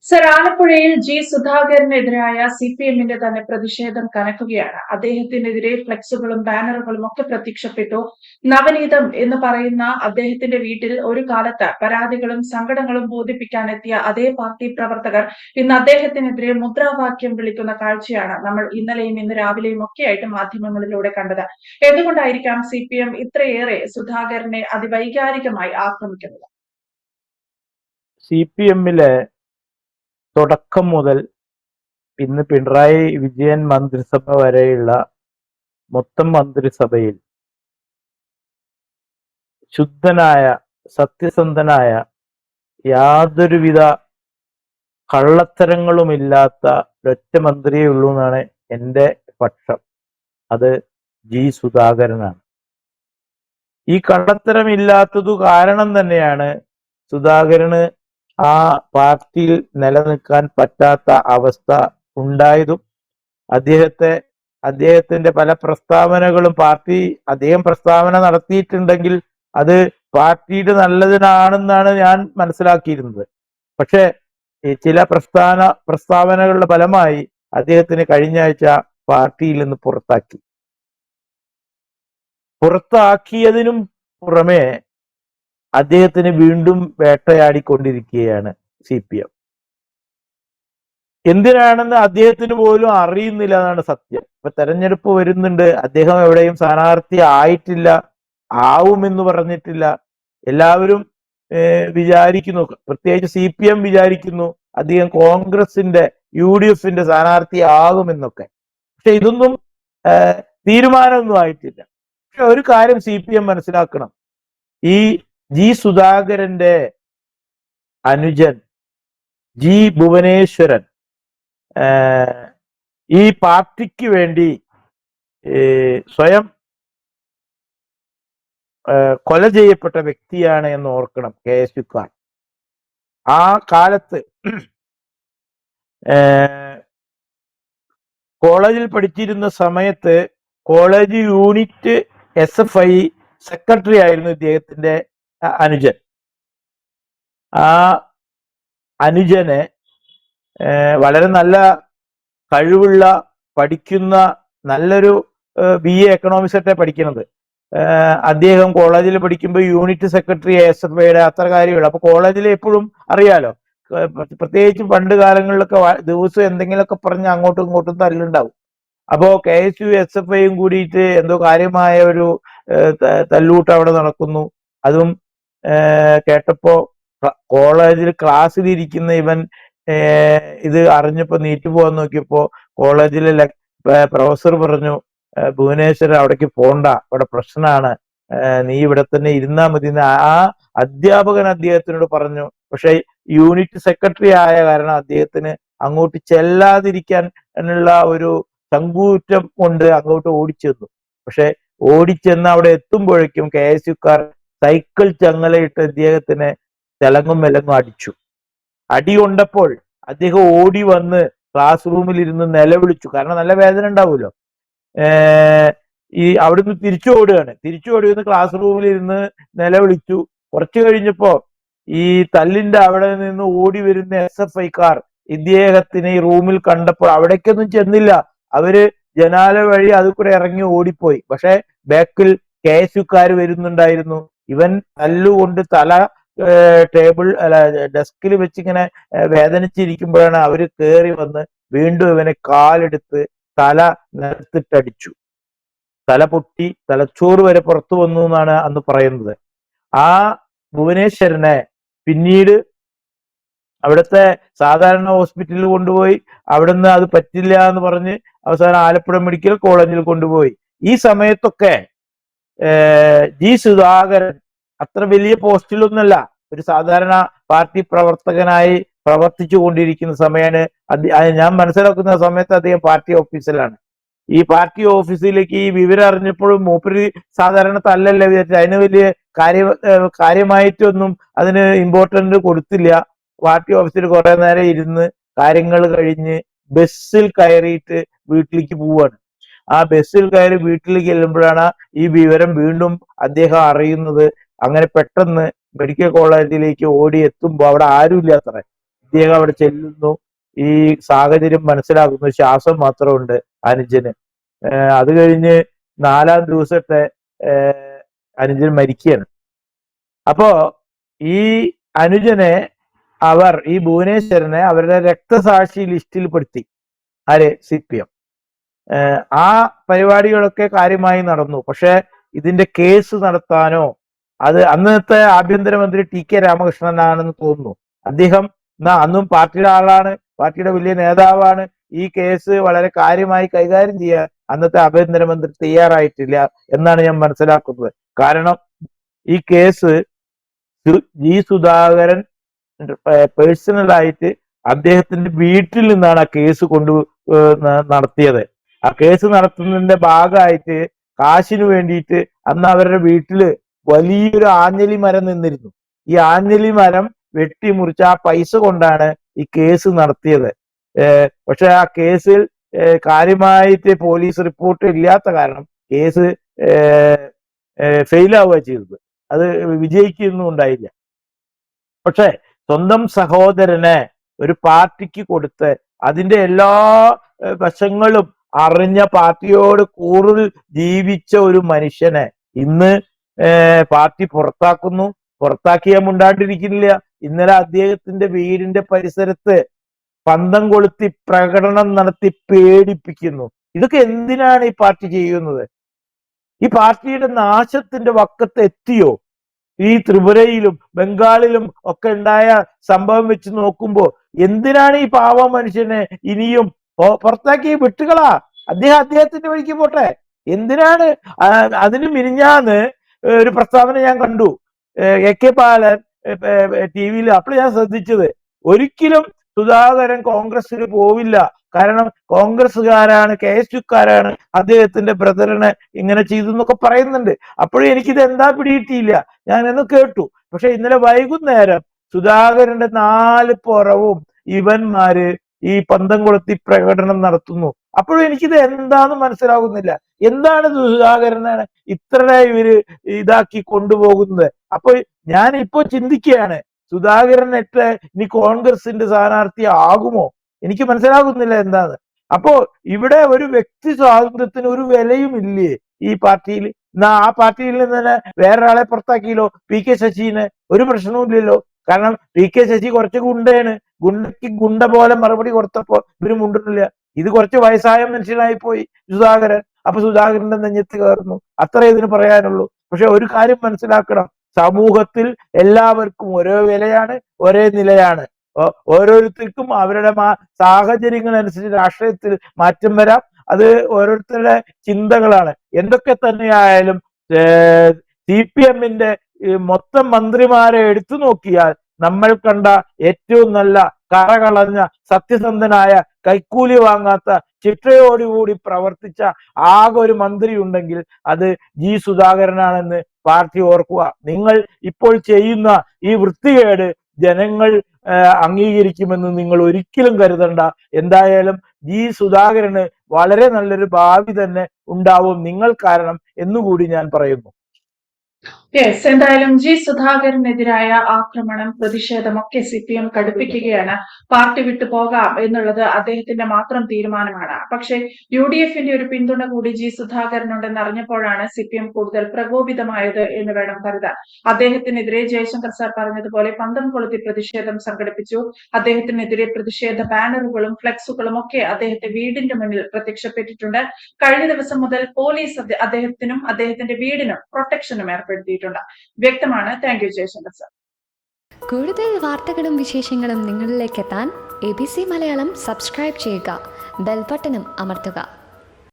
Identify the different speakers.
Speaker 1: Sir, ആലപ്പുഴയിൽ സുധാകരനെതിരായ സിപിഎമ്മിന്റെ തന്നെ പ്രതിഷേധം കനക്കുകയാണ്. അദ്ദേഹത്തിനെതിരെ ഫ്ലെക്സുകളും ബാനറുകളും ഒക്കെ പ്രത്യക്ഷപ്പെട്ടു. നവനീതം എന്ന് പറയുന്ന അദ്ദേഹത്തിന്റെ വീട്ടിൽ ഒരു കാലത്ത് പരാതികളും സങ്കടങ്ങളും ബോധിപ്പിക്കാനെത്തിയ അതേ പാർട്ടി പ്രവർത്തകർ ഇന്ന് അദ്ദേഹത്തിനെതിരെ മുദ്രാവാക്യം വിളിക്കുന്ന കാഴ്ചയാണ് നമ്മൾ ഇന്നലെയും ഇന്ന് രാവിലെയും ഒക്കെയായിട്ട് മാധ്യമങ്ങളിലൂടെ കണ്ടത്. എന്തുകൊണ്ടായിരിക്കാം സിപിഎം ഇത്രയേറെ സുധാകരനെ അതിവൈകാരികമായി ആക്രമിക്കുന്നത്?
Speaker 2: സിപിഎമ്മിലെ തുടക്കം മുതൽ ഇന്ന് പിണറായി വിജയൻ മന്ത്രിസഭ വരെയുള്ള മൊത്തം മന്ത്രിസഭയിൽ ശുദ്ധനായ, സത്യസന്ധനായ, യാതൊരുവിധ കള്ളത്തരങ്ങളുമില്ലാത്ത ഒരൊറ്റ മന്ത്രിയേ ഉള്ളൂ എന്നാണ് എൻ്റെ പക്ഷം. അത് സുധാകരനാണ്. ഈ കള്ളത്തരമില്ലാത്തതു കാരണം തന്നെയാണ് സുധാകരന് ആ പാർട്ടിയിൽ നിലനിൽക്കാൻ പറ്റാത്ത അവസ്ഥ ഉണ്ടായതും അദ്ദേഹത്തിന്റെ പല പ്രസ്താവനകളും അദ്ദേഹം പ്രസ്താവന നടത്തിയിട്ടുണ്ടെങ്കിൽ അത് പാർട്ടിയുടെ നല്ലതിനാണെന്നാണ് ഞാൻ മനസ്സിലാക്കിയിരുന്നത്. പക്ഷെ ചില പ്രസ്താവനകളുടെ ഫലമായി അദ്ദേഹത്തിന് കഴിഞ്ഞ ആഴ്ച പാർട്ടിയിൽ നിന്ന് പുറത്താക്കിയതിനും പുറമെ അദ്ദേഹത്തിന് വീണ്ടും വേട്ടയാടിക്കൊണ്ടിരിക്കുകയാണ് സിപിഎം. എന്തിനാണെന്ന് അദ്ദേഹത്തിന് പോലും അറിയുന്നില്ല എന്നാണ് സത്യം. ഇപ്പൊ തെരഞ്ഞെടുപ്പ് വരുന്നുണ്ട്, അദ്ദേഹം എവിടെയും സ്ഥാനാർത്ഥി ആയിട്ടില്ല, ആവുമെന്ന് പറഞ്ഞിട്ടില്ല. എല്ലാവരും വിചാരിക്കുന്നു, പ്രത്യേകിച്ച് സിപിഎം വിചാരിക്കുന്നു അദ്ദേഹം കോൺഗ്രസിന്റെ UDFന്റെ സ്ഥാനാർത്ഥി ആകുമെന്നൊക്കെ. പക്ഷെ ഇതൊന്നും തീരുമാനമൊന്നും ആയിട്ടില്ല. പക്ഷെ ഒരു കാര്യം സിപിഎം മനസ്സിലാക്കണം, ഈ സുധാകരന്റെ അനുജൻ ഭുവനേശ്വരൻ ഈ പാർട്ടിക്ക് വേണ്ടി സ്വയം കൊല ചെയ്യപ്പെട്ട വ്യക്തിയാണ് എന്ന് ഓർക്കണം. KSUക്കാർ ആ കാലത്ത് കോളേജിൽ പഠിച്ചിരുന്ന സമയത്ത് കോളേജ് യൂണിറ്റ് SFI സെക്രട്ടറി ആയിരുന്നു ഇദ്ദേഹത്തിന്റെ അനുജൻ. ആ അനുജനെ വളരെ നല്ല കഴിവുള്ള, പഠിക്കുന്ന, നല്ലൊരു BA എക്കണോമിക്സ് ആയിട്ടാണ് പഠിക്കുന്നത്. അദ്ദേഹം കോളേജിൽ പഠിക്കുമ്പോൾ യൂണിറ്റ് സെക്രട്ടറി SFIയുടെ അത്ര കാര്യമുള്ളൂ. അപ്പൊ കോളേജിൽ എപ്പോഴും അറിയാലോ, പ്രത്യേകിച്ച് പണ്ട് കാലങ്ങളിലൊക്കെ ദിവസം എന്തെങ്കിലുമൊക്കെ പറഞ്ഞ് അങ്ങോട്ടും ഇങ്ങോട്ടും തല്ലുണ്ടാവും. അപ്പോ KSU SFIയും കൂടിയിട്ട് എന്തോ കാര്യമായ ഒരു തല്ലൂട്ട് അവിടെ നടക്കുന്നു. അതും കേട്ടപ്പോ കോളേജിൽ ക്ലാസ്സിലിരിക്കുന്ന ഇവൻ ഇത് അറിഞ്ഞപ്പോ നീറ്റു പോകാൻ നോക്കിയപ്പോ കോളേജിലെ പ്രൊഫസർ പറഞ്ഞു, ഭുവനേശ്വരൻ അവിടേക്ക് പോണ്ട, അവിടെ പ്രശ്നമാണ്, നീ ഇവിടെ തന്നെ ഇരുന്നാ മതി. ആ അധ്യാപകൻ അദ്ദേഹത്തിനോട് പറഞ്ഞു. പക്ഷെ യൂണിറ്റ് സെക്രട്ടറി ആയ കാരണം അദ്ദേഹത്തിന് അങ്ങോട്ട് ചെല്ലാതിരിക്കാൻ ഉള്ള ഒരു ചങ്കൂറ്റം കൊണ്ട് അങ്ങോട്ട് ഓടിച്ചെന്നു. പക്ഷെ ഓടിച്ചെന്ന് അവിടെ എത്തുമ്പോഴേക്കും KSUക്കാർ സൈക്കിൾ ചങ്ങലയിട്ട് അദ്ദേഹത്തിന് തെലങ്ങും മെലങ്ങും അടിച്ചു. അടി കൊണ്ടപ്പോൾ അദ്ദേഹം ഓടി വന്ന് ക്ലാസ് റൂമിൽ ഇരുന്ന് നിലവിളിച്ചു. കാരണം നല്ല വേദന ഉണ്ടാവുമല്ലോ. അവിടുന്ന് തിരിച്ചു ഓടി വന്ന് ക്ലാസ് റൂമിൽ ഇരുന്ന് നിലവിളിച്ചു. കുറച്ചു കഴിഞ്ഞപ്പോ ഈ തല്ലിന്റെ അവിടെ നിന്ന് ഓടി വരുന്ന SFIക്കാർ ഇദ്ദേഹത്തിനെ ഈ റൂമിൽ കണ്ടപ്പോൾ അവിടേക്കൊന്നും ചെന്നില്ല. അവര് ജനാല വഴി അത് കൂടെ ഇറങ്ങി ഓടിപ്പോയി. പക്ഷെ ബാക്കിൽ KSUക്കാർ വരുന്നുണ്ടായിരുന്നു. ഇവൻ തല്ലുകൊണ്ട് തല ഡെസ്കിൽ വെച്ചിങ്ങനെ വേദനിച്ചിരിക്കുമ്പോഴാണ് അവര് കയറി വന്ന് വീണ്ടും ഇവനെ കാലെടുത്ത് തല നിലത്തിട്ടടിച്ചു. തല പൊട്ടി, തലച്ചോറ് വരെ പുറത്തു വന്നു എന്നാണ് അന്ന് പറയുന്നത്. ആ ഭുവനേശ്വരനെ പിന്നീട് അവിടുത്തെ സാധാരണ ഹോസ്പിറ്റലിൽ കൊണ്ടുപോയി. അവിടുന്ന് അത് പറ്റില്ല എന്ന് പറഞ്ഞ് അവസാനം ആലപ്പുഴ മെഡിക്കൽ കോളേജിൽ കൊണ്ടുപോയി. ഈ സമയത്തൊക്കെ സുധാകരൻ അത്ര വലിയ പോസ്റ്റിലൊന്നുമല്ല, ഒരു സാധാരണ പാർട്ടി പ്രവർത്തകനായി പ്രവർത്തിച്ചു കൊണ്ടിരിക്കുന്ന സമയമാണ്. ഞാൻ മനസ്സിലാക്കുന്ന സമയത്ത് അദ്ദേഹം പാർട്ടി ഓഫീസിലാണ്. ഈ പാർട്ടി ഓഫീസിലേക്ക് ഈ വിവരം അറിഞ്ഞപ്പോഴും മൂപ്പര് സാധാരണ തല്ലല്ല വിചാരിച്ചു. അതിന് വലിയ കാര്യമായിട്ടൊന്നും അതിന് ഇമ്പോർട്ടന്റ് കൊടുത്തില്ല. പാർട്ടി ഓഫീസിൽ കുറെ നേരം ഇരുന്ന് കാര്യങ്ങൾ കഴിഞ്ഞ് ബസ്സിൽ കയറിയിട്ട് വീട്ടിലേക്ക് പോവാണ്. ആ ബസ്സിൽ കയറി വീട്ടിലേക്ക് ചെല്ലുമ്പോഴാണ് ഈ വിവരം വീണ്ടും അദ്ദേഹം അറിയുന്നത്. അങ്ങനെ പെട്ടെന്ന് മെഡിക്കൽ കോളേജിലേക്ക് ഓടി എത്തുമ്പോൾ അവിടെ ആരും ഇല്ലാത്തറ. ഇദ്ദേഹം അവിടെ ചെല്ലുന്നു, ഈ സാഹചര്യം മനസ്സിലാക്കുന്നു. ശ്വാസം മാത്രമുണ്ട് അനുജന്. അത് കഴിഞ്ഞ് 4-ാം ദിവസത്തെ അനുജൻ മരിക്കുകയാണ്. അപ്പോ ഈ അനുജനെ ഈ ഭുവനേശ്വരനെ അവരുടെ രക്തസാക്ഷി ലിസ്റ്റിൽ പെടുത്തി. ആര്? CPM. ആ പരിപാടികളൊക്കെ കാര്യമായി നടന്നു. പക്ഷെ ഇതിന്റെ കേസ് നടത്താനോ, അത് അന്നത്തെ ആഭ്യന്തരമന്ത്രി TK രാമകൃഷ്ണനാണെന്ന് തോന്നുന്നു. അദ്ദേഹം അന്നും പാർട്ടിയുടെ ആളാണ്, പാർട്ടിയുടെ വലിയ നേതാവാണ്. ഈ കേസ് വളരെ കാര്യമായി കൈകാര്യം ചെയ്യാൻ അന്നത്തെ ആഭ്യന്തരമന്ത്രി തയ്യാറായിട്ടില്ല എന്നാണ് ഞാൻ മനസ്സിലാക്കുന്നത്. കാരണം ഈ കേസ് G. സുധാകരൻ പേഴ്സണലായിട്ട് അദ്ദേഹത്തിന്റെ വീട്ടിൽ നിന്നാണ് ആ കേസ് നടത്തിയത്. ആ കേസ് നടത്തുന്നതിന്റെ ഭാഗമായിട്ട് കാശിന് വേണ്ടിയിട്ട് അന്ന് അവരുടെ വീട്ടില് വലിയൊരു ആഞ്ഞലി മരം നിന്നിരുന്നു. ഈ ആഞ്ഞലി മരം വെട്ടിമുറിച്ച് ആ പൈസ കൊണ്ടാണ് ഈ കേസ് നടത്തിയത്. പക്ഷെ ആ കേസിൽ കാര്യമായിട്ട് പോലീസ് റിപ്പോർട്ട് ഇല്ലാത്ത കാരണം കേസ് ഫെയിലാവുക ചെയ്തത്. അത് വിജയിക്കൊന്നും ഉണ്ടായില്ല. പക്ഷെ സ്വന്തം സഹോദരനെ ഒരു പാർട്ടിക്ക് കൊടുത്ത് അതിന്റെ എല്ലാ വശങ്ങളും അറിഞ്ഞ, പാർട്ടിയോട് കൂടുതൽ ജീവിച്ച ഒരു മനുഷ്യനെ ഇന്ന് പാർട്ടി പുറത്താക്കുന്നു. പുറത്താക്കിയാൽ മുണ്ടാണ്ടിരിക്കുന്നില്ല. ഇന്നലെ അദ്ദേഹത്തിന്റെ വീടിന്റെ പരിസരത്ത് പന്തം കൊളുത്തി പ്രകടനം നടത്തി പേടിപ്പിക്കുന്നു. ഇതൊക്കെ എന്തിനാണ് ഈ പാർട്ടി ചെയ്യുന്നത്? ഈ പാർട്ടിയുടെ നാശത്തിന്റെ വക്കത്ത് എത്തിയോ? ഈ ത്രിപുരയിലും ബംഗാളിലും ഒക്കെ ഉണ്ടായ സംഭവം വെച്ച് നോക്കുമ്പോൾ എന്തിനാണ് ഈ പാവ മനുഷ്യനെ ഇനിയും പുറത്താക്കി വിട്ടുകളാ? അദ്ദേഹത്തിന്റെ വഴിക്ക് പോട്ടെ. എന്തിനാണ്? അതിന് മിനിഞ്ഞാന്ന് ഒരു പ്രസ്താവന ഞാൻ കണ്ടു, AK ബാലൻ TV-യിൽ. അപ്പോൾ ഞാൻ ശ്രദ്ധിച്ചത്, ഒരിക്കലും സുധാകരൻ കോൺഗ്രസ്സിൽ പോവില്ല, കാരണം കോൺഗ്രസ്സുകാരാണ്, KSUക്കാരാണ് അദ്ദേഹത്തിന്റെ ബ്രദറിനെ ഇങ്ങനെ ചെയ്തു എന്നൊക്കെ പറയുന്നുണ്ട്. അപ്പോഴും എനിക്കിത് എന്താ പിടികിട്ടിയില്ല. ഞാൻ എന്ന് കേട്ടു. പക്ഷെ ഇന്നലെ വൈകുന്നേരം സുധാകരന്റെ 4 പുറവും ഇവന്മാര് ഈ പന്തം കൊളുത്തി പ്രകടനം നടത്തുന്നു. അപ്പോഴും എനിക്കിത് എന്താന്ന് മനസ്സിലാകുന്നില്ല. എന്താണ് സുധാകരനെ ഇത്ര ഇവര് ഇതാക്കി കൊണ്ടുപോകുന്നത്? അപ്പൊ ഞാൻ ഇപ്പൊ ചിന്തിക്കുകയാണ്, സുധാകരനൊക്കെ ഇനി കോൺഗ്രസിന്റെ സ്ഥാനാർത്ഥി ആകുമോ? എനിക്ക് മനസ്സിലാകുന്നില്ല എന്താന്ന്. അപ്പോ ഇവിടെ ഒരു വ്യക്തി സ്വാതന്ത്ര്യത്തിന് ഒരു വിലയും ഇല്ലേ ഈ പാർട്ടിയിൽ? ആ പാർട്ടിയിൽ നിന്ന് തന്നെ വേറൊരാളെ പുറത്താക്കിയല്ലോ, PK ശശിനെ. ഒരു പ്രശ്നവും ഇല്ലല്ലോ. കാരണം PK ശശി കുറച്ച് ഗുണ്ടയാണ്. ഗുണ്ടയ്ക്ക് ഗുണ്ട പോലെ മറുപടി കൊടുത്തപ്പോ ഇവര് മുണ്ടിട്ടില്ല. ഇത് കുറച്ച് വയസ്സായ മനുഷ്യനായി പോയി സുധാകരൻ. അപ്പൊ സുധാകരന്റെ നെഞ്ഞത്ത് കയറുന്നു. അത്രേ ഇതിന് പറയാനുള്ളൂ. പക്ഷെ ഒരു കാര്യം മനസ്സിലാക്കണം, സമൂഹത്തിൽ എല്ലാവർക്കും ഒരേ വിലയാണ്, ഒരേ നിലയാണ്. ഓരോരുത്തർക്കും അവരുടെ സാഹചര്യങ്ങൾ അനുസരിച്ച് രാഷ്ട്രീയത്തിൽ മാറ്റം വരാം. അത് ഓരോരുത്തരുടെ ചിന്തകളാണ്. എന്തൊക്കെ തന്നെയായാലും CPM-ന്റെ മൊത്തം മന്ത്രിമാരെ എടുത്തു നോക്കിയാൽ നമ്മൾ കണ്ട ഏറ്റവും നല്ല കറകളഞ്ഞ, സത്യസന്ധനായ, കൈക്കൂലി വാങ്ങാത്ത, ചിട്ടയോടുകൂടി പ്രവർത്തിച്ച ആകെ ഒരു മന്ത്രി ഉണ്ടെങ്കിൽ അത് G. സുധാകരനാണെന്ന് പാർട്ടി ഓർക്കുക. നിങ്ങൾ ഇപ്പോൾ ചെയ്യുന്ന ഈ വൃത്തികേട് ജനങ്ങൾ അംഗീകരിക്കുമെന്ന് നിങ്ങൾ ഒരിക്കലും കരുതണ്ട. എന്തായാലും G. സുധാകരന് വളരെ നല്ലൊരു ഭാവി തന്നെ ഉണ്ടാവും നിങ്ങൾ കാരണം എന്നുകൂടി ഞാൻ പറയുന്നു.
Speaker 1: യെസ്, എന്തായാലും G. സുധാകരനെതിരായ ആക്രമണം, പ്രതിഷേധമൊക്കെ CPM കടുപ്പിക്കുകയാണ്. പാർട്ടി വിട്ടു പോകാം എന്നുള്ളത് അദ്ദേഹത്തിന്റെ മാത്രം തീരുമാനമാണ്. പക്ഷേ UDF-ന്റെ ഒരു പിന്തുണ കൂടി G. സുധാകരനുണ്ടെന്ന് അറിഞ്ഞപ്പോഴാണ് CPM കൂടുതൽ പ്രകോപിതമായത് എന്ന് വേണം കരുതാൻ. അദ്ദേഹത്തിനെതിരെ ജയശങ്കർ സാർ പറഞ്ഞതുപോലെ പന്തം കൊളുത്തി പ്രതിഷേധം സംഘടിപ്പിച്ചു. അദ്ദേഹത്തിനെതിരെ പ്രതിഷേധ ബാനറുകളും ഫ്ലെക്സുകളും ഒക്കെ അദ്ദേഹത്തെ വീടിന്റെ മുന്നിൽ പ്രത്യക്ഷപ്പെട്ടിട്ടുണ്ട്. കഴിഞ്ഞ ദിവസം മുതൽ പോലീസ് അദ്ദേഹത്തിനും അദ്ദേഹത്തിന്റെ വീടിനും പ്രൊട്ടക്ഷനും ഏർപ്പെടുത്തിയിട്ടുണ്ട്. വ്യക്തമാണ്. Thank you Jaishankar sir.
Speaker 3: കൂടുതൽ വാർത്തകളും വിശേഷങ്ങളും നിങ്ങളിലേക്ക് എത്താൻ ABC മലയാളം സബ്സ്ക്രൈബ് ചെയ്യുക, ബെൽ ബട്ടണും അമർത്തുക.